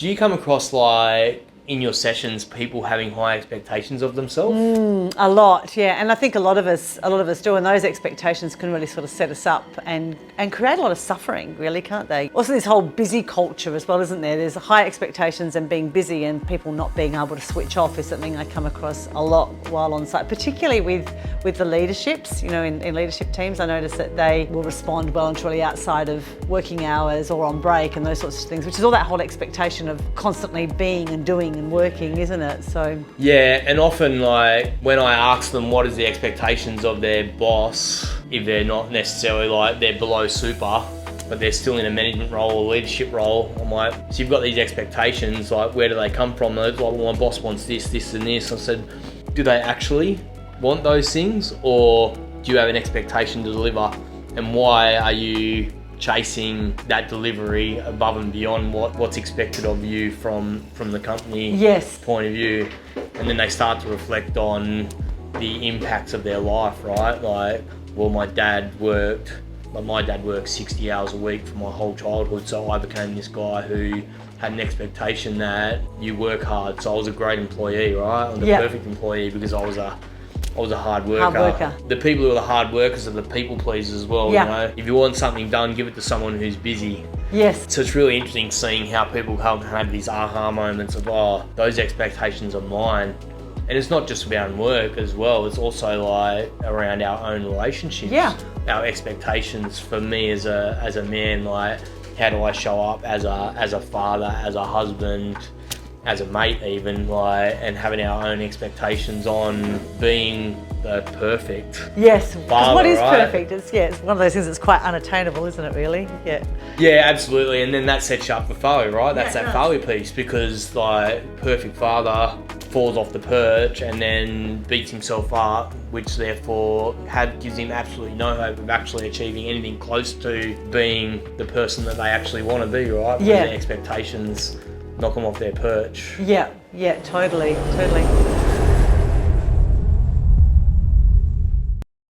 Do you come across, like, in your sessions, people having high expectations of themselves? A lot, yeah, and I think a lot of us do, and those expectations can really sort of set us up and create a lot of suffering, really, can't they? Also, this whole busy culture as well, isn't there? There's high expectations and being busy, and people not being able to switch off is something I come across a lot while on site, particularly with the leaderships. You know, in leadership teams, I notice that they will respond well and truly outside of working hours or on break and those sorts of things, which is all that whole expectation of constantly being and doing and working, isn't it? So Yeah, and often, like, when I ask them what is the expectations of their boss, if they're not necessarily, like, they're below super, but they're still in a management role or leadership role, I'm like, so you've got these expectations, like, where do they come from? They're like, well, my boss wants this, this and this. I said, do they actually want those things, or do you have an expectation to deliver? And why are you chasing that delivery above and beyond what's expected of you from the company point of view? And then they start to reflect on the impacts of their life, right? Like, well, my dad worked 60 hours a week for my whole childhood, so I became this guy who had an expectation that you work hard. So I was a great employee, right? I'm the perfect employee because I was a hard worker. The people who are the hard workers are the people pleasers as well. You know, if you want something done, give it to someone who's busy. Yes. So it's really interesting seeing how people come and have these aha moments of, oh, those expectations are mine. And it's not just about work as well. It's also, like, around our own relationships. Yeah. Our expectations. For me as a man, like, how do I show up as a father, as a husband, as a mate even, like, and having our own expectations on being the perfect father, what is right? perfect? It's one of those things that's quite unattainable, isn't it, really? Yeah, absolutely. And then that sets you up for failure, right? That's that failure piece, because, like, perfect father falls off the perch and then beats himself up, which therefore gives him absolutely no hope of actually achieving anything close to being the person that they actually want to be, right? When their expectations knock them off their perch. Yeah, totally.